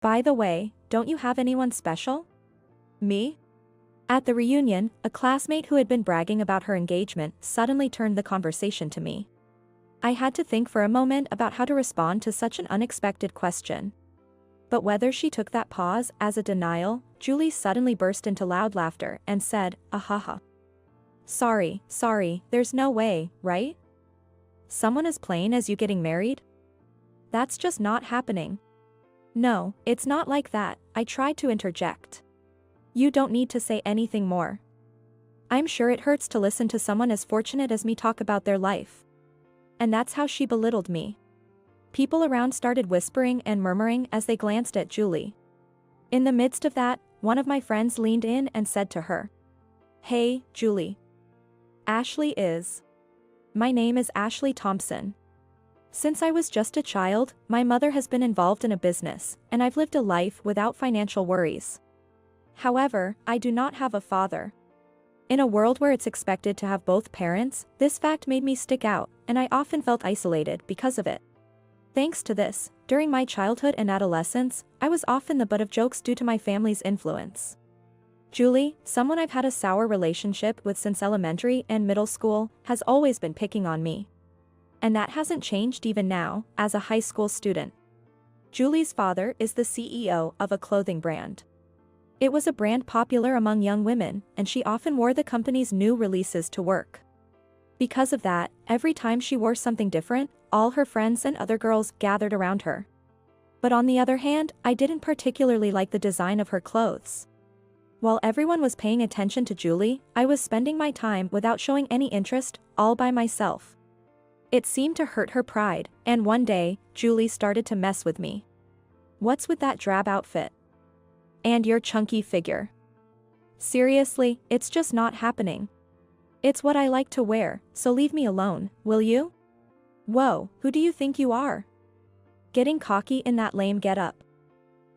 By the way, don't you have anyone special? Me? At the reunion, a classmate who had been bragging about her engagement suddenly turned the conversation to me. I had to think for a moment about how to respond to such an unexpected question. But whether she took that pause as a denial, Julie suddenly burst into loud laughter and said, "Ahaha. Sorry, there's no way, right? Someone as plain as you getting married? That's just not happening." "No, it's not like that," I tried to interject. "You don't need to say anything more. I'm sure it hurts to listen to someone as fortunate as me talk about their life." And that's how she belittled me. People around started whispering and murmuring as they glanced at Julie. In the midst of that, one of my friends leaned in and said to her, "Hey, Julie. Ashley is. My name is Ashley Thompson. Since I was just a child, my mother has been involved in a business, and I've lived a life without financial worries. However, I do not have a father. In a world where it's expected to have both parents, this fact made me stick out, and I often felt isolated because of it. Thanks to this, during my childhood and adolescence, I was often the butt of jokes due to my family's influence. Julie, someone I've had a sour relationship with since elementary and middle school, has always been picking on me. And that hasn't changed even now, as a high school student." Julie's father is the CEO of a clothing brand. It was a brand popular among young women, and she often wore the company's new releases to work. Because of that, every time she wore something different, all her friends and other girls gathered around her. But on the other hand, I didn't particularly like the design of her clothes. While everyone was paying attention to Julie, I was spending my time without showing any interest, all by myself. It seemed to hurt her pride, and one day, Julie started to mess with me. "What's with that drab outfit? And your chunky figure? Seriously, it's just not happening. It's what I like to wear, so leave me alone, will you? Whoa, who do you think you are? Getting cocky in that lame getup."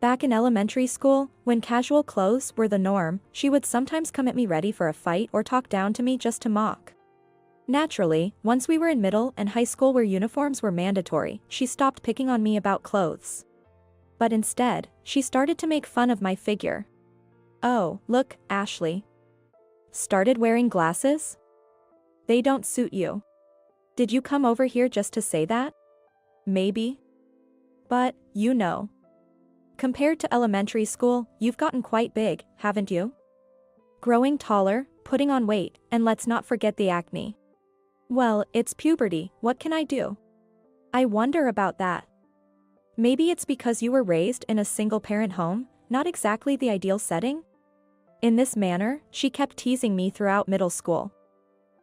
Back in elementary school, when casual clothes were the norm, she would sometimes come at me ready for a fight or talk down to me just to mock. Naturally, once we were in middle and high school where uniforms were mandatory, she stopped picking on me about clothes. But instead, she started to make fun of my figure. "Oh, look, Ashley. Started wearing glasses? They don't suit you. Did you come over here just to say that? Maybe. But, you know. Compared to elementary school, you've gotten quite big, haven't you? Growing taller, putting on weight, and let's not forget the acne. Well, it's puberty, what can I do? I wonder about that. Maybe it's because you were raised in a single-parent home, not exactly the ideal setting?" In this manner, she kept teasing me throughout middle school.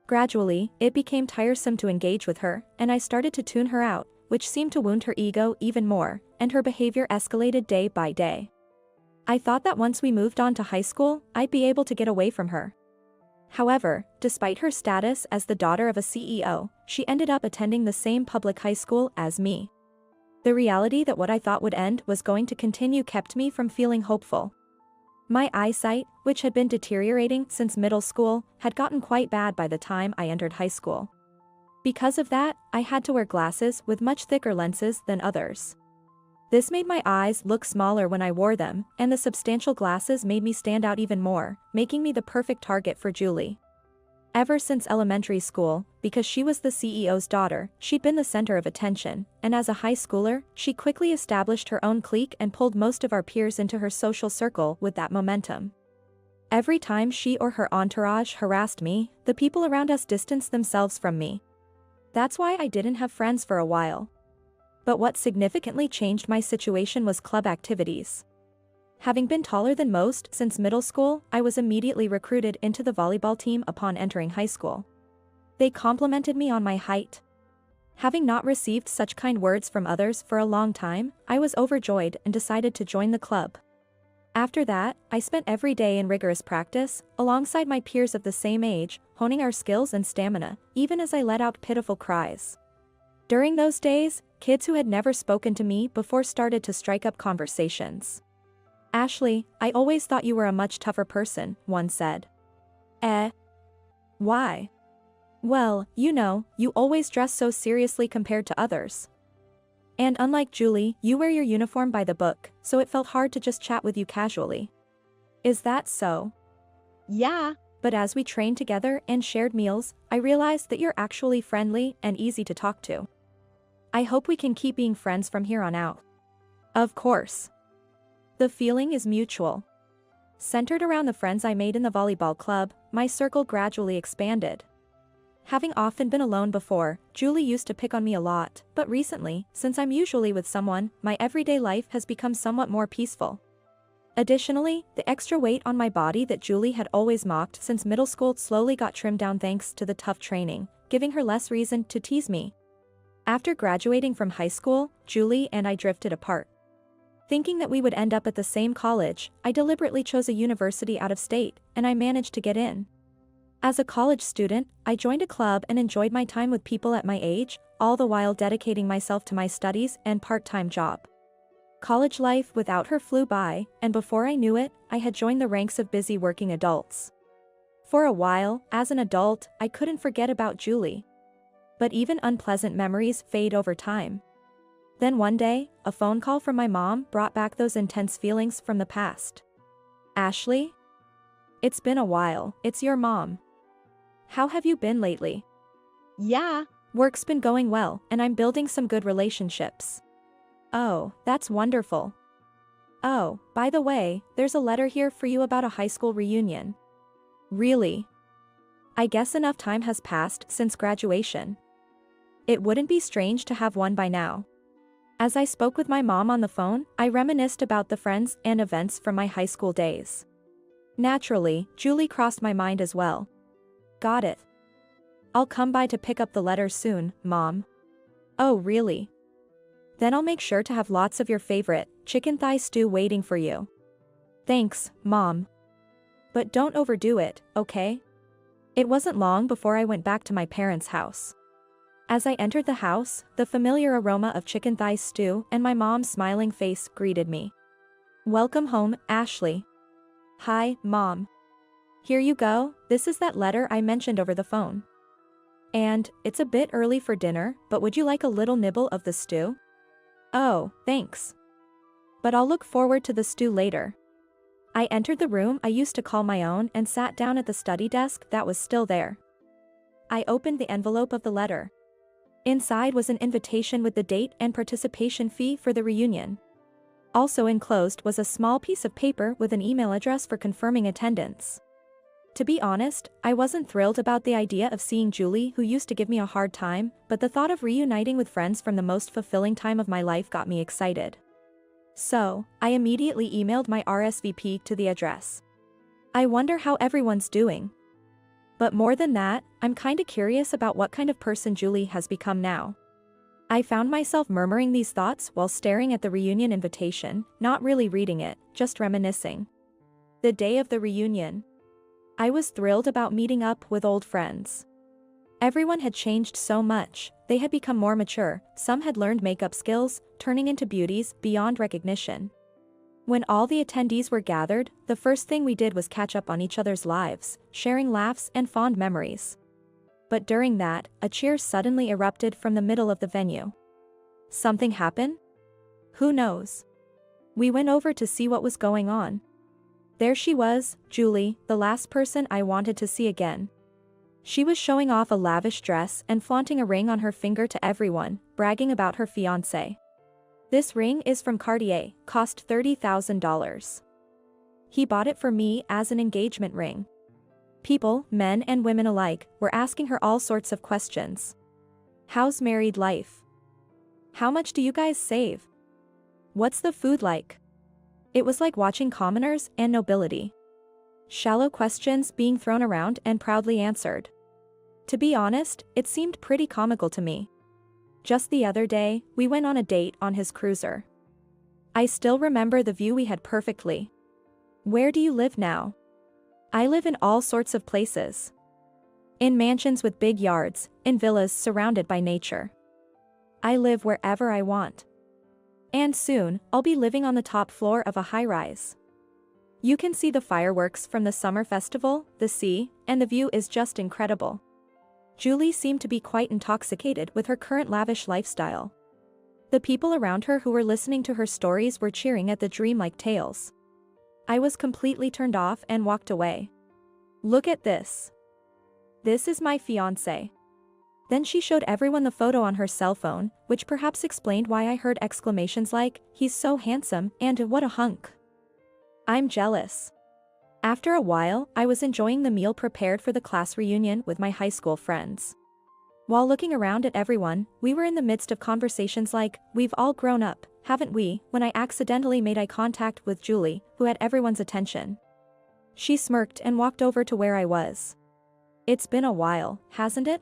Gradually, it became tiresome to engage with her, and I started to tune her out, which seemed to wound her ego even more, and her behavior escalated day by day. I thought that once we moved on to high school, I'd be able to get away from her. However, despite her status as the daughter of a CEO, she ended up attending the same public high school as me. The reality that what I thought would end was going to continue kept me from feeling hopeful. My eyesight, which had been deteriorating since middle school, had gotten quite bad by the time I entered high school. Because of that, I had to wear glasses with much thicker lenses than others. This made my eyes look smaller when I wore them, and the substantial glasses made me stand out even more, making me the perfect target for Julie. Ever since elementary school, because she was the CEO's daughter, she'd been the center of attention, and as a high schooler, she quickly established her own clique and pulled most of our peers into her social circle with that momentum. Every time she or her entourage harassed me, the people around us distanced themselves from me. That's why I didn't have friends for a while. But what significantly changed my situation was club activities. Having been taller than most since middle school, I was immediately recruited into the volleyball team upon entering high school. They complimented me on my height. Having not received such kind words from others for a long time, I was overjoyed and decided to join the club. After that, I spent every day in rigorous practice, alongside my peers of the same age, honing our skills and stamina, even as I let out pitiful cries. During those days, kids who had never spoken to me before started to strike up conversations. "Ashley, I always thought you were a much tougher person," one said. Why? Well, you know, you always dress so seriously compared to others. And unlike Julie, you wear your uniform by the book, so it felt hard to just chat with you casually. Is that so? Yeah. But as we trained together and shared meals, I realized that you're actually friendly and easy to talk to. I hope we can keep being friends from here on out. Of course. The feeling is mutual. Centered around the friends I made in the volleyball club, my circle gradually expanded. Having often been alone before, Julie used to pick on me a lot, but recently, since I'm usually with someone, my everyday life has become somewhat more peaceful. Additionally, the extra weight on my body that Julie had always mocked since middle school slowly got trimmed down thanks to the tough training, giving her less reason to tease me. After graduating from high school, Julie and I drifted apart. Thinking that we would end up at the same college, I deliberately chose a university out of state, and I managed to get in. As a college student, I joined a club and enjoyed my time with people at my age, all the while dedicating myself to my studies and part-time job. College life without her flew by, and before I knew it, I had joined the ranks of busy working adults. For a while, as an adult, I couldn't forget about Julie. But even unpleasant memories fade over time. Then one day, a phone call from my mom brought back those intense feelings from the past. Ashley? It's been a while, it's your mom. How have you been lately? Yeah. Work's been going well, and I'm building some good relationships. Oh, that's wonderful. Oh, by the way, there's a letter here for you about a high school reunion. Really? I guess enough time has passed since graduation. It wouldn't be strange to have one by now. As I spoke with my mom on the phone, I reminisced about the friends and events from my high school days. Naturally, Julie crossed my mind as well. Got it. I'll come by to pick up the letter soon, Mom. Oh, really? Then I'll make sure to have lots of your favorite chicken thigh stew waiting for you. Thanks, Mom. But don't overdo it, okay? It wasn't long before I went back to my parents' house. As I entered the house, the familiar aroma of chicken thigh stew and my mom's smiling face greeted me. Welcome home, Ashley. Hi, Mom. Here you go, this is that letter I mentioned over the phone. And, it's a bit early for dinner, but would you like a little nibble of the stew? Oh, thanks. But I'll look forward to the stew later. I entered the room I used to call my own and sat down at the study desk that was still there. I opened the envelope of the letter. Inside was an invitation with the date and participation fee for the reunion. Also enclosed was a small piece of paper with an email address for confirming attendance. To be honest, I wasn't thrilled about the idea of seeing Julie, who used to give me a hard time, but the thought of reuniting with friends from the most fulfilling time of my life got me excited. So, I immediately emailed my RSVP to the address. I wonder how everyone's doing. But more than that, I'm kinda curious about what kind of person Julie has become now. I found myself murmuring these thoughts while staring at the reunion invitation, not really reading it, just reminiscing. The day of the reunion. I was thrilled about meeting up with old friends. Everyone had changed so much, they had become more mature, some had learned makeup skills, turning into beauties beyond recognition. When all the attendees were gathered, the first thing we did was catch up on each other's lives, sharing laughs and fond memories. But during that, a cheer suddenly erupted from the middle of the venue. Something happened? Who knows? We went over to see what was going on. There she was, Julie, the last person I wanted to see again. She was showing off a lavish dress and flaunting a ring on her finger to everyone, bragging about her fiancé. This ring is from Cartier, cost $30,000. He bought it for me as an engagement ring. People, men and women alike, were asking her all sorts of questions. How's married life? How much do you guys save? What's the food like? It was like watching commoners and nobility. Shallow questions being thrown around and proudly answered. To be honest, it seemed pretty comical to me. Just the other day, we went on a date on his cruiser. I still remember the view we had perfectly. Where do you live now? I live in all sorts of places. In mansions with big yards, in villas surrounded by nature. I live wherever I want. And soon, I'll be living on the top floor of a high-rise. You can see the fireworks from the summer festival, the sea, and the view is just incredible. Julie seemed to be quite intoxicated with her current lavish lifestyle. The people around her who were listening to her stories were cheering at the dreamlike tales. I was completely turned off and walked away. Look at this. This is my fiancé. Then she showed everyone the photo on her cell phone, which perhaps explained why I heard exclamations like, "He's so handsome," and "What a hunk." I'm jealous. After a while, I was enjoying the meal prepared for the class reunion with my high school friends. While looking around at everyone, we were in the midst of conversations like, "We've all grown up, haven't we?" when I accidentally made eye contact with Julie, who had everyone's attention. She smirked and walked over to where I was. "It's been a while, hasn't it?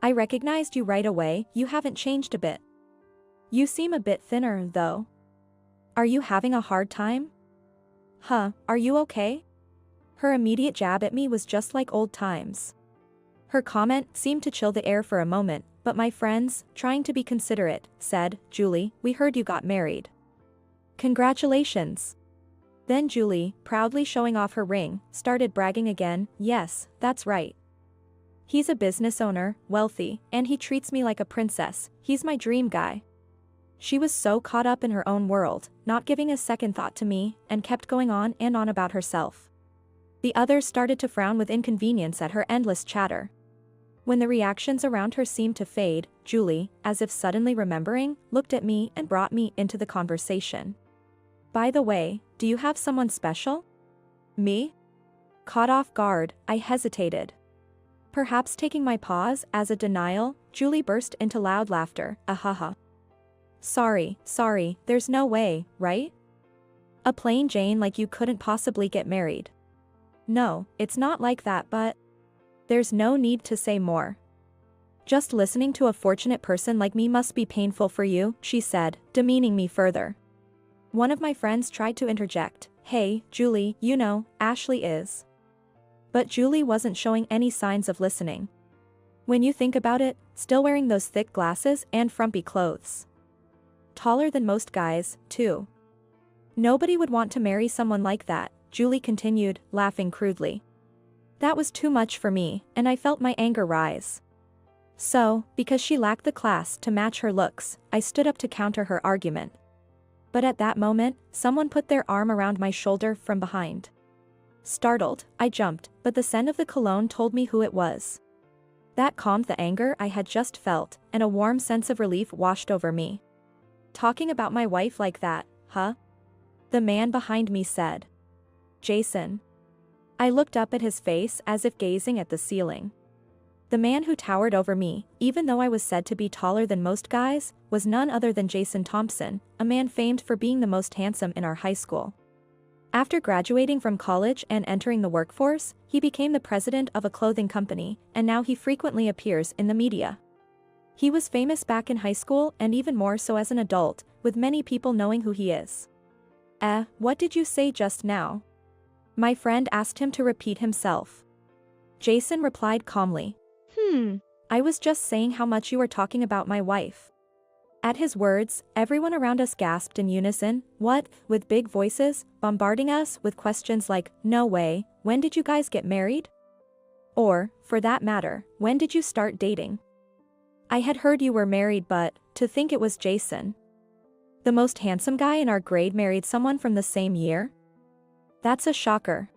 I recognized you right away. You haven't changed a bit. You seem a bit thinner, though. Are you having a hard time? Are you okay?" Her immediate jab at me was just like old times. Her comment seemed to chill the air for a moment, but my friends, trying to be considerate, said, "Julie, we heard you got married. Congratulations." Then Julie, proudly showing off her ring, started bragging again. "Yes, that's right. He's a business owner, wealthy, and he treats me like a princess. He's my dream guy." She was so caught up in her own world, not giving a second thought to me, and kept going on and on about herself. The others started to frown with inconvenience at her endless chatter. When the reactions around her seemed to fade, Julie, as if suddenly remembering, looked at me and brought me into the conversation. "By the way, do you have someone special?" Me? Caught off guard, I hesitated. Perhaps taking my pause as a denial, Julie burst into loud laughter. "Ahaha. Sorry, there's no way, right? A plain Jane like you couldn't possibly get married." "No, it's not like that, but..." "There's no need to say more. Just listening to a fortunate person like me must be painful for you," she said, demeaning me further. One of my friends tried to interject. "Hey, Julie, you know, Ashley is..." But Julie wasn't showing any signs of listening. When you think about it, still wearing those thick glasses and frumpy clothes. Taller than most guys, too. Nobody would want to marry someone like that, Julie continued, laughing crudely. That was too much for me, and I felt my anger rise. So, because she lacked the class to match her looks, I stood up to counter her argument. But at that moment, someone put their arm around my shoulder from behind. Startled, I jumped, but the scent of the cologne told me who it was. That calmed the anger I had just felt, and a warm sense of relief washed over me. "Talking about my wife like that, huh?" the man behind me said. "Jason." I looked up at his face as if gazing at the ceiling. The man who towered over me, even though I was said to be taller than most guys, was none other than Jason Thompson, a man famed for being the most handsome in our high school. After graduating from college and entering the workforce, he became the president of a clothing company, and now he frequently appears in the media. He was famous back in high school and even more so as an adult, with many people knowing who he is. What did you say just now?" My friend asked him to repeat himself. Jason replied calmly. I was just saying how much you were talking about my wife." At his words, everyone around us gasped in unison. "What?" with big voices, bombarding us with questions like, "No way, when did you guys get married?" Or, for that matter, "When did you start dating?" I had heard you were married, but to think it was Jason. The most handsome guy in our grade married someone from the same year? That's a shocker.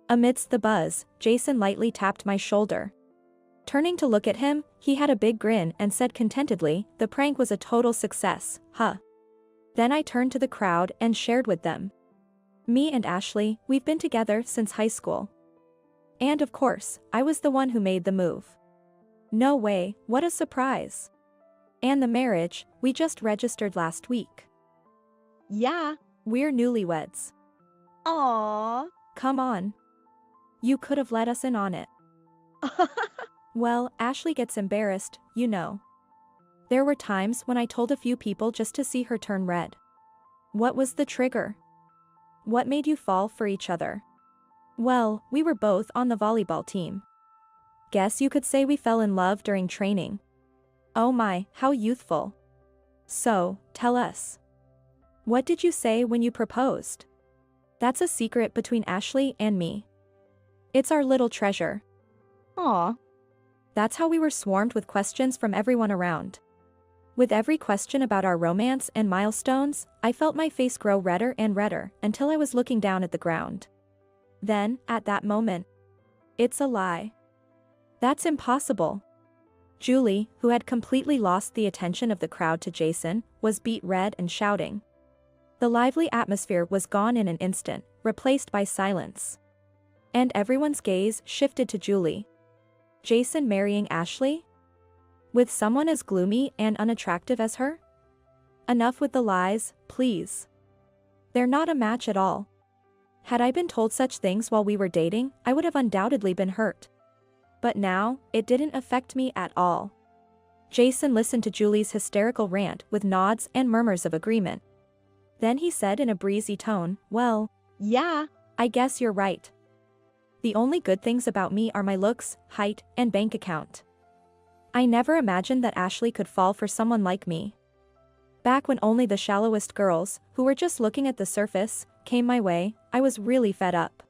Amidst the buzz, Jason lightly tapped my shoulder. Turning to look at him, he had a big grin and said contentedly, "The prank was a total success, huh?" Then I turned to the crowd and shared with them. "Me and Ashley, we've been together since high school. And of course, I was the one who made the move." "No way, what a surprise. And the marriage, we just registered last week." Yeah. "We're newlyweds." Aww. "Come on. You could have let us in on it." Well, Ashley gets embarrassed, you know. There were times when I told a few people just to see her turn red. What was the trigger? What made you fall for each other? Well, we were both on the volleyball team. Guess you could say we fell in love during training. Oh my, how youthful. So, tell us. What did you say when you proposed? That's a secret between Ashley and me. It's our little treasure. Aw. That's how we were swarmed with questions from everyone around. With every question about our romance and milestones, I felt my face grow redder and redder until I was looking down at the ground. Then, at that moment, it's a lie. That's impossible. Julie, who had completely lost the attention of the crowd to Jason, was beet red and shouting. The lively atmosphere was gone in an instant, replaced by silence. And everyone's gaze shifted to Julie. Jason marrying Ashley? With someone as gloomy and unattractive as her? Enough with the lies, please. They're not a match at all. Had I been told such things while we were dating, I would have undoubtedly been hurt. But now, it didn't affect me at all. Jason listened to Julie's hysterical rant with nods and murmurs of agreement. Then he said in a breezy tone, "Well, Yeah. I guess you're right. The only good things about me are my looks, height, and bank account. I never imagined that Ashley could fall for someone like me. Back when only the shallowest girls, who were just looking at the surface, came my way, I was really fed up."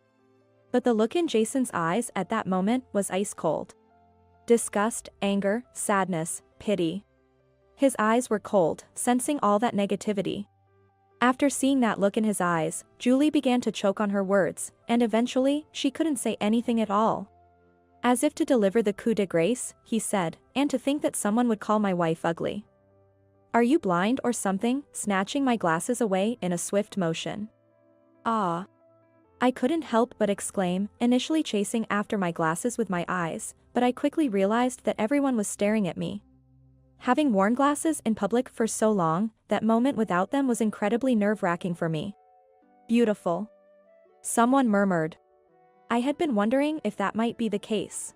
But the look in Jason's eyes at that moment was ice cold. Disgust, anger, sadness, pity. His eyes were cold, sensing all that negativity. After seeing that look in his eyes, Julie began to choke on her words, and eventually, she couldn't say anything at all. As if to deliver the coup de grace, he said, "And to think that someone would call my wife ugly. Are you blind or something?" snatching my glasses away in a swift motion. "Ah." I couldn't help but exclaim, initially chasing after my glasses with my eyes, but I quickly realized that everyone was staring at me. Having worn glasses in public for so long, that moment without them was incredibly nerve-wracking for me. "Beautiful," someone murmured. I had been wondering if that might be the case.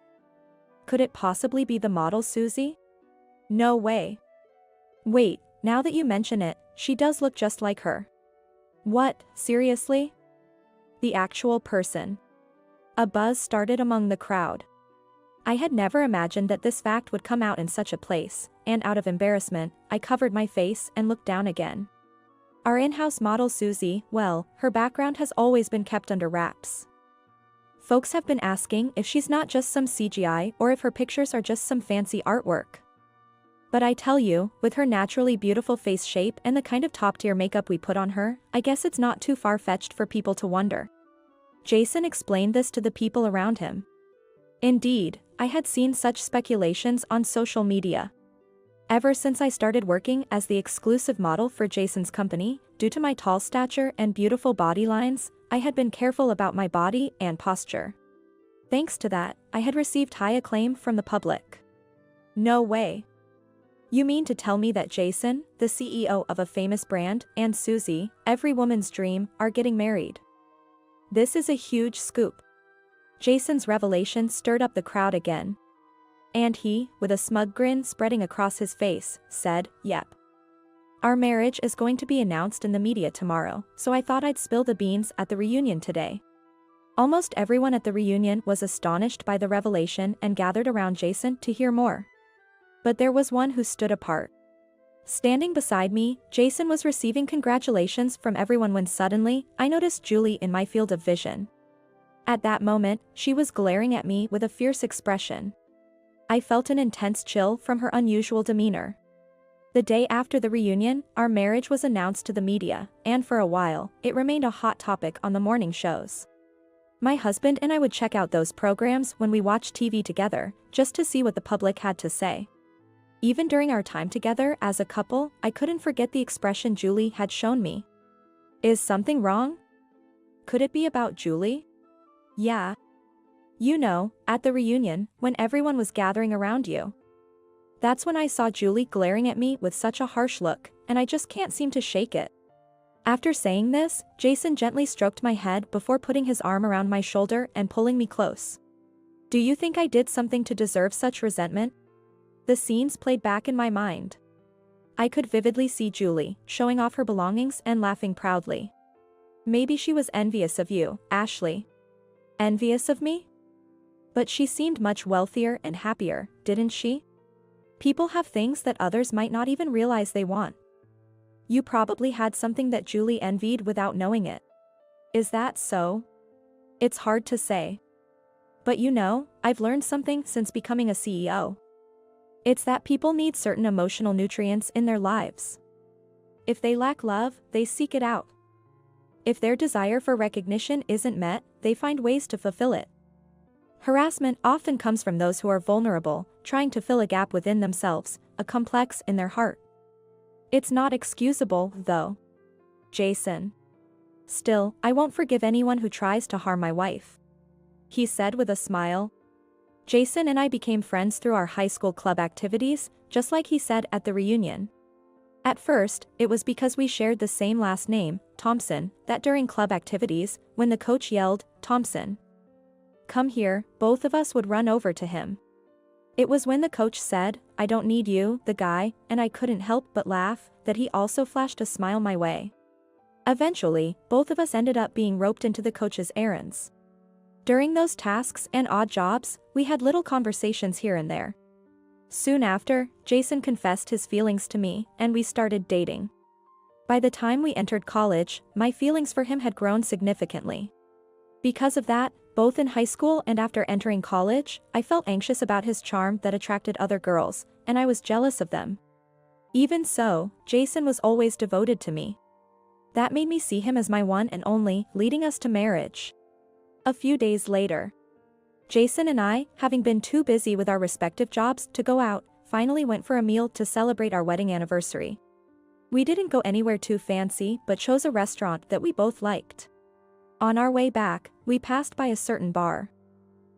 Could it possibly be the model Susie? No way. Wait, now that you mention it, she does look just like her. What, seriously? The actual person. A buzz started among the crowd. I had never imagined that this fact would come out in such a place, and out of embarrassment, I covered my face and looked down again. Our in-house model Susie, well, her background has always been kept under wraps. Folks have been asking if she's not just some CGI or if her pictures are just some fancy artwork. But I tell you, with her naturally beautiful face shape and the kind of top-tier makeup we put on her, I guess it's not too far-fetched for people to wonder. Jason explained this to the people around him. Indeed, I had seen such speculations on social media. Ever since I started working as the exclusive model for Jason's company, due to my tall stature and beautiful body lines, I had been careful about my body and posture. Thanks to that, I had received high acclaim from the public. No way. You mean to tell me that Jason, the CEO of a famous brand, and Susie, every woman's dream, are getting married? This is a huge scoop. Jason's revelation stirred up the crowd again. And he, with a smug grin spreading across his face, said, "Yep. Our marriage is going to be announced in the media tomorrow, so I thought I'd spill the beans at the reunion today." Almost everyone at the reunion was astonished by the revelation and gathered around Jason to hear more. But there was one who stood apart. Standing beside me, Jason was receiving congratulations from everyone when suddenly, I noticed Julie in my field of vision. At that moment, she was glaring at me with a fierce expression. I felt an intense chill from her unusual demeanor. The day after the reunion, our marriage was announced to the media, and for a while, it remained a hot topic on the morning shows. My husband and I would check out those programs when we watched TV together, just to see what the public had to say. Even during our time together as a couple, I couldn't forget the expression Julie had shown me. Is something wrong? Could it be about Julie? Yeah. You know, at the reunion, when everyone was gathering around you. That's when I saw Julie glaring at me with such a harsh look, and I just can't seem to shake it. After saying this, Jason gently stroked my head before putting his arm around my shoulder and pulling me close. Do you think I did something to deserve such resentment? The scenes played back in my mind. I could vividly see Julie, showing off her belongings and laughing proudly. Maybe she was envious of you, Ashley. Envious of me? But she seemed much wealthier and happier, didn't she? People have things that others might not even realize they want. You probably had something that Julie envied without knowing it. Is that so? It's hard to say. But you know, I've learned something since becoming a CEO. It's that people need certain emotional nutrients in their lives. If they lack love, they seek it out. If their desire for recognition isn't met, they find ways to fulfill it. Harassment often comes from those who are vulnerable, trying to fill a gap within themselves, a complex in their heart. It's not excusable, though. Jason. Still, I won't forgive anyone who tries to harm my wife. He said with a smile. Jason and I became friends through our high school club activities, just like he said at the reunion. At first, it was because we shared the same last name, Thompson, that during club activities, when the coach yelled, "Thompson, come here," both of us would run over to him. It was when the coach said, "I don't need you," the guy, and I couldn't help but laugh, that he also flashed a smile my way. Eventually, both of us ended up being roped into the coach's errands. During those tasks and odd jobs, we had little conversations here and there. Soon after, Jason confessed his feelings to me, and we started dating. By the time we entered college, my feelings for him had grown significantly. Because of that, both in high school and after entering college, I felt anxious about his charm that attracted other girls, and I was jealous of them. Even so, Jason was always devoted to me. That made me see him as my one and only, leading us to marriage. A few days later, Jason and I, having been too busy with our respective jobs to go out, finally went for a meal to celebrate our wedding anniversary. We didn't go anywhere too fancy, but chose a restaurant that we both liked. On our way back, we passed by a certain bar.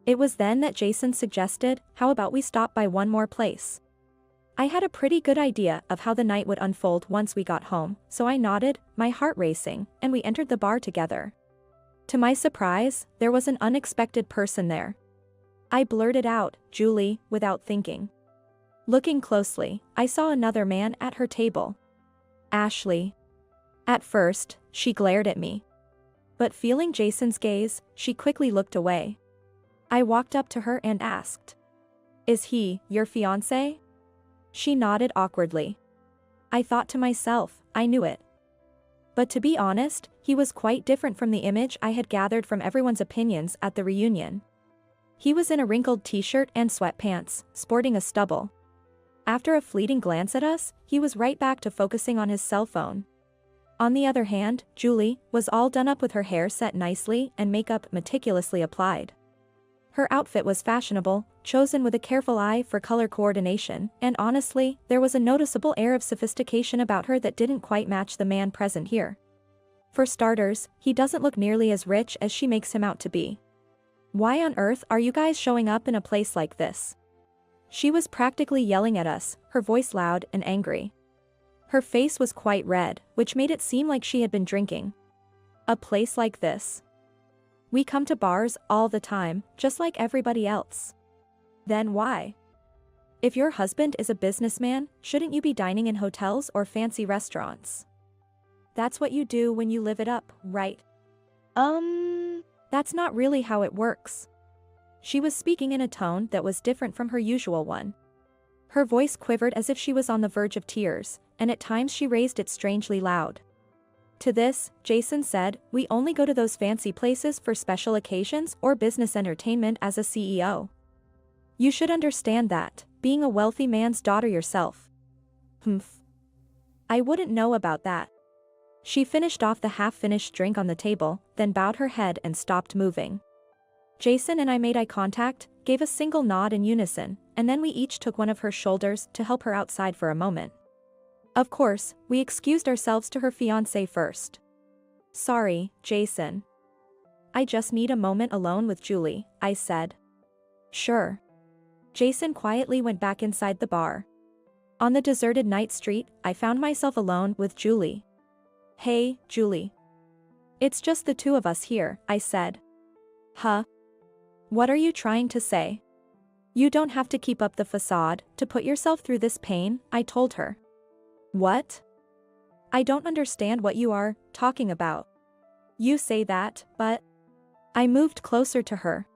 It was then that Jason suggested, "How about we stop by one more place?" I had a pretty good idea of how the night would unfold once we got home, so I nodded, my heart racing, and we entered the bar together. To my surprise, there was an unexpected person there. I blurted out, "Julie," without thinking. Looking closely, I saw another man at her table. Ashley. At first, she glared at me. But feeling Jason's gaze, she quickly looked away. I walked up to her and asked, "Is he your fiancé?" She nodded awkwardly. I thought to myself, I knew it. But to be honest, he was quite different from the image I had gathered from everyone's opinions at the reunion. He was in a wrinkled t-shirt and sweatpants, sporting a stubble. After a fleeting glance at us, he was right back to focusing on his cell phone. On the other hand, Julie was all done up with her hair set nicely and makeup meticulously applied. Her outfit was fashionable, chosen with a careful eye for color coordination, and honestly, there was a noticeable air of sophistication about her that didn't quite match the man present here. For starters, he doesn't look nearly as rich as she makes him out to be. Why on earth are you guys showing up in a place like this? She was practically yelling at us, her voice loud and angry. Her face was quite red, which made it seem like she had been drinking. A place like this. We come to bars all the time, just like everybody else. Then why? If your husband is a businessman, shouldn't you be dining in hotels or fancy restaurants? That's what you do when you live it up, right? That's not really how it works. She was speaking in a tone that was different from her usual one. Her voice quivered as if she was on the verge of tears, and at times she raised it strangely loud. To this, Jason said, "We only go to those fancy places for special occasions or business entertainment as a CEO. You should understand that, being a wealthy man's daughter yourself." Humph. I wouldn't know about that. She finished off the half-finished drink on the table, then bowed her head and stopped moving. Jason and I made eye contact, gave a single nod in unison, and then we each took one of her shoulders to help her outside for a moment. Of course, we excused ourselves to her fiancé first. "Sorry, Jason. I just need a moment alone with Julie," I said. "Sure." Jason quietly went back inside the bar. On the deserted night street, I found myself alone with Julie. "Hey, Julie. It's just the two of us here," I said. "Huh? What are you trying to say?" "You don't have to keep up the facade to put yourself through this pain," I told her. "What? I don't understand what you are talking about." "You say that, but..." I moved closer to her.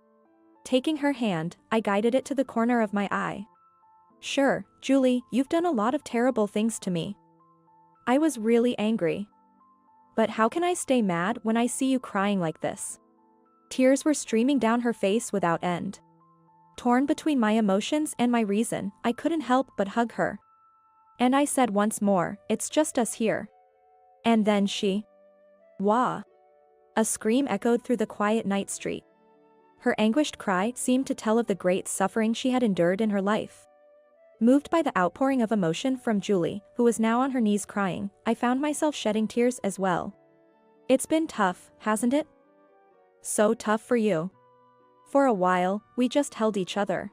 Taking her hand, I guided it to the corner of my eye. "Sure, Julie, you've done a lot of terrible things to me." I was really angry. "But how can I stay mad when I see you crying like this?" Tears were streaming down her face without end. Torn between my emotions and my reason, I couldn't help but hug her. And I said once more, "It's just us here." And then she. Wah! A scream echoed through the quiet night street. Her anguished cry seemed to tell of the great suffering she had endured in her life. Moved by the outpouring of emotion from Julie, who was now on her knees crying, I found myself shedding tears as well. It's been tough, hasn't it? So tough for you. For a while, we just held each other.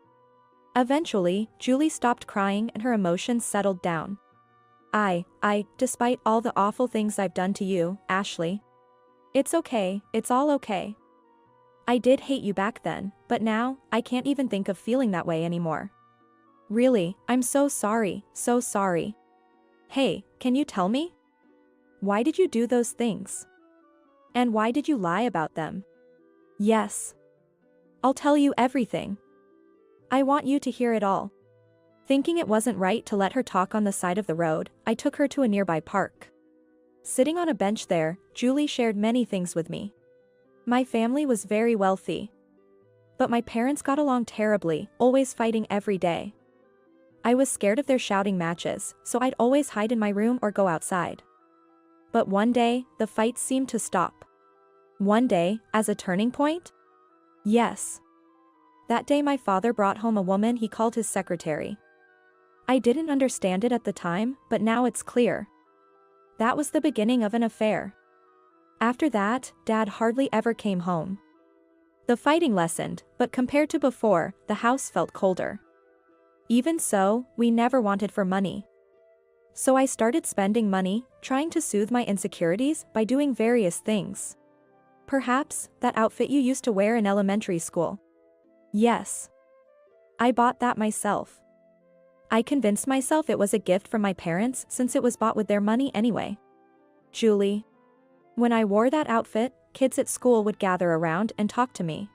Eventually, Julie stopped crying and her emotions settled down. Despite all the awful things I've done to you, Ashley. It's okay, it's all okay. I did hate you back then, but now, I can't even think of feeling that way anymore. Really, I'm so sorry, so sorry. Hey, can you tell me? Why did you do those things? And why did you lie about them? Yes. I'll tell you everything. I want you to hear it all. Thinking it wasn't right to let her talk on the side of the road, I took her to a nearby park. Sitting on a bench there, Julie shared many things with me. My family was very wealthy. But my parents got along terribly, always fighting every day. I was scared of their shouting matches, so I'd always hide in my room or go outside. But one day, the fights seemed to stop. One day, as a turning point? Yes. That day my father brought home a woman he called his secretary. I didn't understand it at the time, but now it's clear. That was the beginning of an affair. After that, Dad hardly ever came home. The fighting lessened, but compared to before, the house felt colder. Even so, we never wanted for money. So I started spending money, trying to soothe my insecurities by doing various things. Perhaps, that outfit you used to wear in elementary school. Yes. I bought that myself. I convinced myself it was a gift from my parents since it was bought with their money anyway. Julie. When I wore that outfit, kids at school would gather around and talk to me.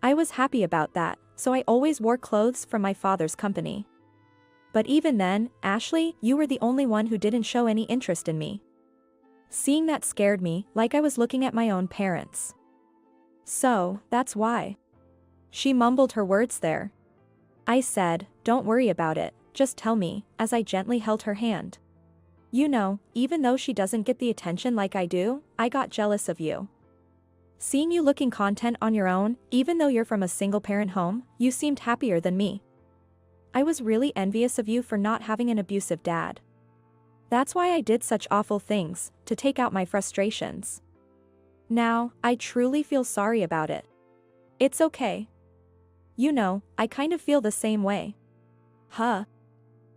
I was happy about that, so I always wore clothes from my father's company. But even then, Ashley, you were the only one who didn't show any interest in me. Seeing that scared me, like I was looking at my own parents. So, that's why. She mumbled her words there. I said, "Don't worry about it, just tell me," as I gently held her hand. You know, even though she doesn't get the attention like I do, I got jealous of you. Seeing you looking content on your own, even though you're from a single-parent home, you seemed happier than me. I was really envious of you for not having an abusive dad. That's why I did such awful things, to take out my frustrations. Now, I truly feel sorry about it. It's okay. You know, I kind of feel the same way. Huh?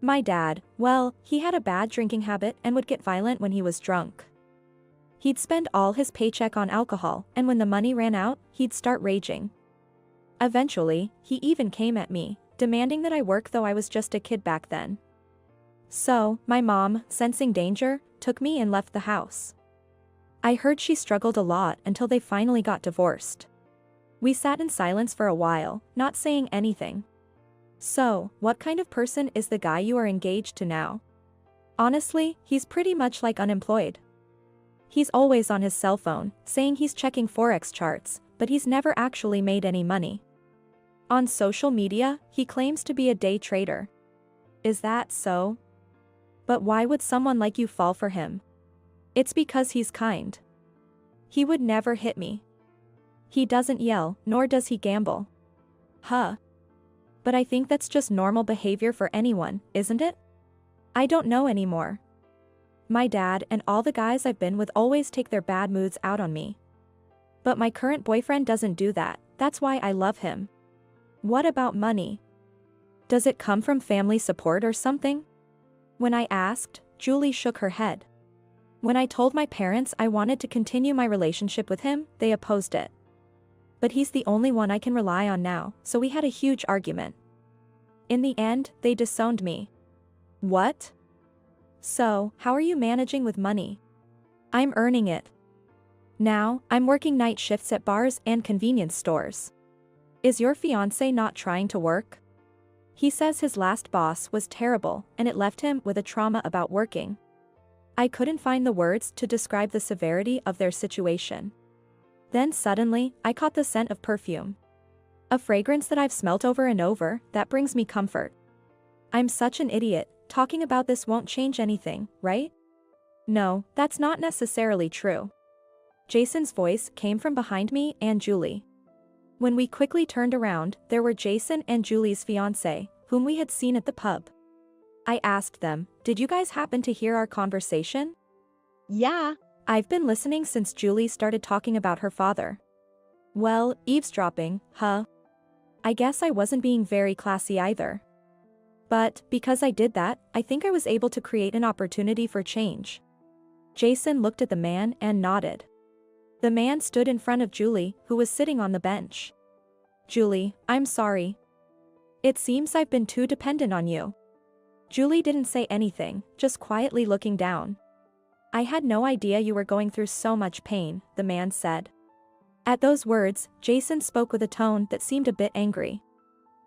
My dad, well, he had a bad drinking habit and would get violent when he was drunk. He'd spend all his paycheck on alcohol, and when the money ran out, he'd start raging. Eventually, he even came at me, demanding that I work though I was just a kid back then. So, my mom, sensing danger, took me and left the house. I heard she struggled a lot until they finally got divorced. We sat in silence for a while, not saying anything. So, what kind of person is the guy you are engaged to now? Honestly, he's pretty much like unemployed. He's always on his cell phone, saying he's checking Forex charts, but he's never actually made any money. On social media, he claims to be a day trader. Is that so? But why would someone like you fall for him? It's because he's kind. He would never hit me. He doesn't yell, nor does he gamble. Huh. But I think that's just normal behavior for anyone, isn't it? I don't know anymore. My dad and all the guys I've been with always take their bad moods out on me. But my current boyfriend doesn't do that, that's why I love him. What about money? Does it come from family support or something? When I asked, Julie shook her head. When I told my parents I wanted to continue my relationship with him, they opposed it. But he's the only one I can rely on now, so we had a huge argument. In the end, they disowned me. What? So, how are you managing with money? I'm earning it. Now, I'm working night shifts at bars and convenience stores. Is your fiancé not trying to work? He says his last boss was terrible and it left him with a trauma about working. I couldn't find the words to describe the severity of their situation. Then suddenly, I caught the scent of perfume. A fragrance that I've smelt over and over, that brings me comfort. I'm such an idiot, talking about this won't change anything, right? No, that's not necessarily true. Jason's voice came from behind me and Julie. When we quickly turned around, there were Jason and Julie's fiancé, whom we had seen at the pub. I asked them, "Did you guys happen to hear our conversation?" Yeah. I've been listening since Julie started talking about her father. Well, eavesdropping, huh? I guess I wasn't being very classy either. But, because I did that, I think I was able to create an opportunity for change. Jason looked at the man and nodded. The man stood in front of Julie, who was sitting on the bench. "Julie, I'm sorry. It seems I've been too dependent on you." Julie didn't say anything, just quietly looking down. "I had no idea you were going through so much pain," the man said. At those words, Jason spoke with a tone that seemed a bit angry.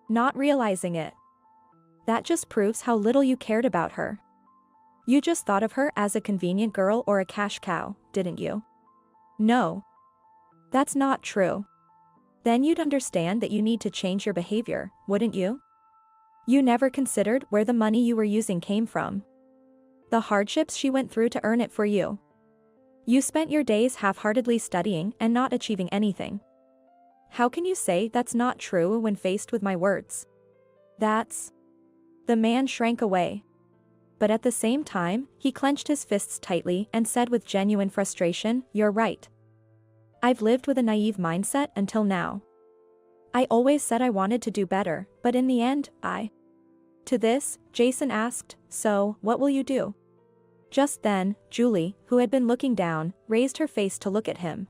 "Not realizing it. That just proves how little you cared about her. You just thought of her as a convenient girl or a cash cow, didn't you?" "No. That's not true." "Then you'd understand that you need to change your behavior, wouldn't you? You never considered where the money you were using came from. The hardships she went through to earn it for you. You spent your days half-heartedly studying and not achieving anything. How can you say that's not true when faced with my words?" "That's..." The man shrank away. But at the same time, he clenched his fists tightly and said with genuine frustration, "You're right. I've lived with a naive mindset until now. I always said I wanted to do better, but in the end, To this, Jason asked, "So, what will you do?" Just then, Julie, who had been looking down, raised her face to look at him.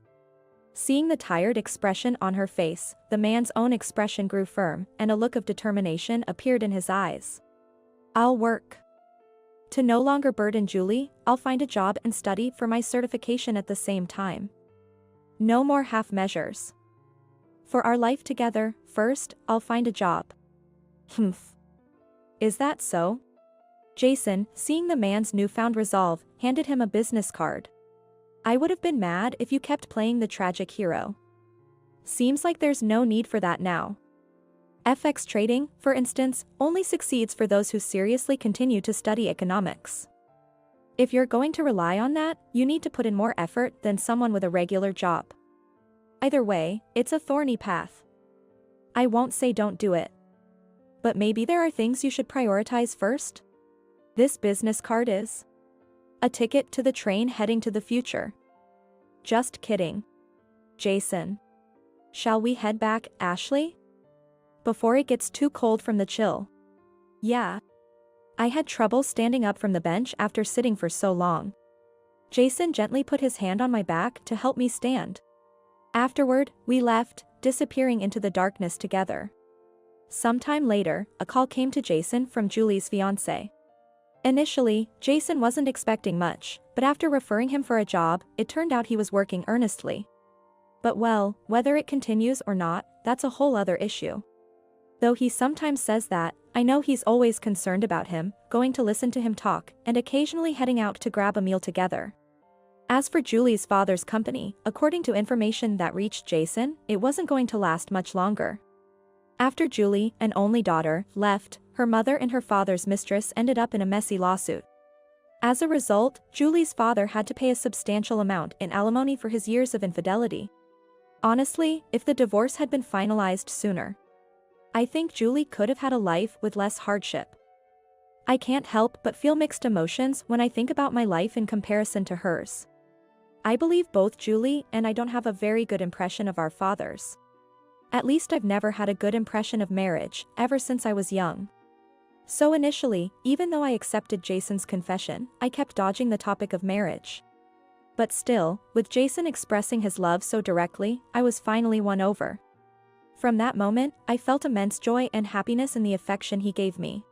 Seeing the tired expression on her face, the man's own expression grew firm, and a look of determination appeared in his eyes. "I'll work. To no longer burden Julie, I'll find a job and study for my certification at the same time. No more half measures. For our life together, first, I'll find a job." "Humph. Is that so?" Jason, seeing the man's newfound resolve, handed him a business card. "I would have been mad if you kept playing the tragic hero. Seems like there's no need for that now. FX trading, for instance, only succeeds for those who seriously continue to study economics. If you're going to rely on that, you need to put in more effort than someone with a regular job. Either way, it's a thorny path. I won't say don't do it. But maybe there are things you should prioritize first? This business card is a ticket to the train heading to the future." "Just kidding. Jason. Shall we head back, Ashley? Before it gets too cold from the chill." "Yeah." I had trouble standing up from the bench after sitting for so long. Jason gently put his hand on my back to help me stand. Afterward, we left, disappearing into the darkness together. Sometime later, a call came to Jason from Julie's fiancé. Initially, Jason wasn't expecting much, but after referring him for a job, it turned out he was working earnestly. But well, whether it continues or not, that's a whole other issue. Though he sometimes says that, I know he's always concerned about him, going to listen to him talk, and occasionally heading out to grab a meal together. As for Julie's father's company, according to information that reached Jason, it wasn't going to last much longer. After Julie, an only daughter, left, her mother and her father's mistress ended up in a messy lawsuit. As a result, Julie's father had to pay a substantial amount in alimony for his years of infidelity. Honestly, if the divorce had been finalized sooner, I think Julie could have had a life with less hardship. I can't help but feel mixed emotions when I think about my life in comparison to hers. I believe both Julie and I don't have a very good impression of our fathers. At least I've never had a good impression of marriage, ever since I was young. So initially, even though I accepted Jason's confession, I kept dodging the topic of marriage. But still, with Jason expressing his love so directly, I was finally won over. From that moment, I felt immense joy and happiness in the affection he gave me.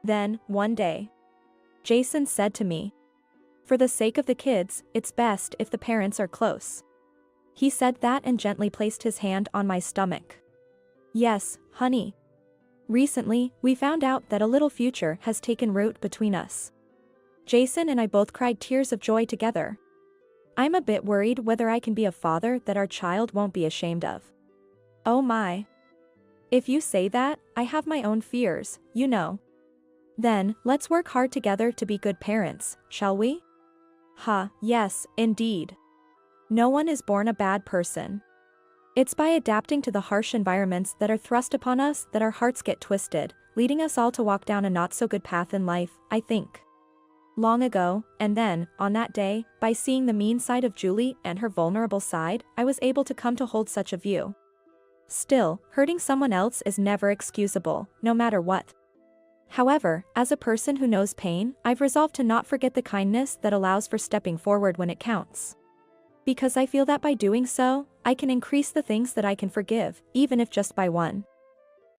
Then, one day, Jason said to me, "For the sake of the kids, it's best if the parents are close." He said that and gently placed his hand on my stomach. "Yes, honey. Recently, we found out that a little future has taken root between us." Jason and I both cried tears of joy together. I'm a bit worried whether I can be a father that our child won't be ashamed of. Oh my. If you say that, I have my own fears, you know. Then, let's work hard together to be good parents, shall we? Yes, indeed. No one is born a bad person. It's by adapting to the harsh environments that are thrust upon us that our hearts get twisted, leading us all to walk down a not-so-good path in life, I think. Long ago, and then, on that day, by seeing the mean side of Julie and her vulnerable side, I was able to come to hold such a view. Still, hurting someone else is never excusable, no matter what. However, as a person who knows pain, I've resolved to not forget the kindness that allows for stepping forward when it counts. Because I feel that by doing so, I can increase the things that I can forgive, even if just by one.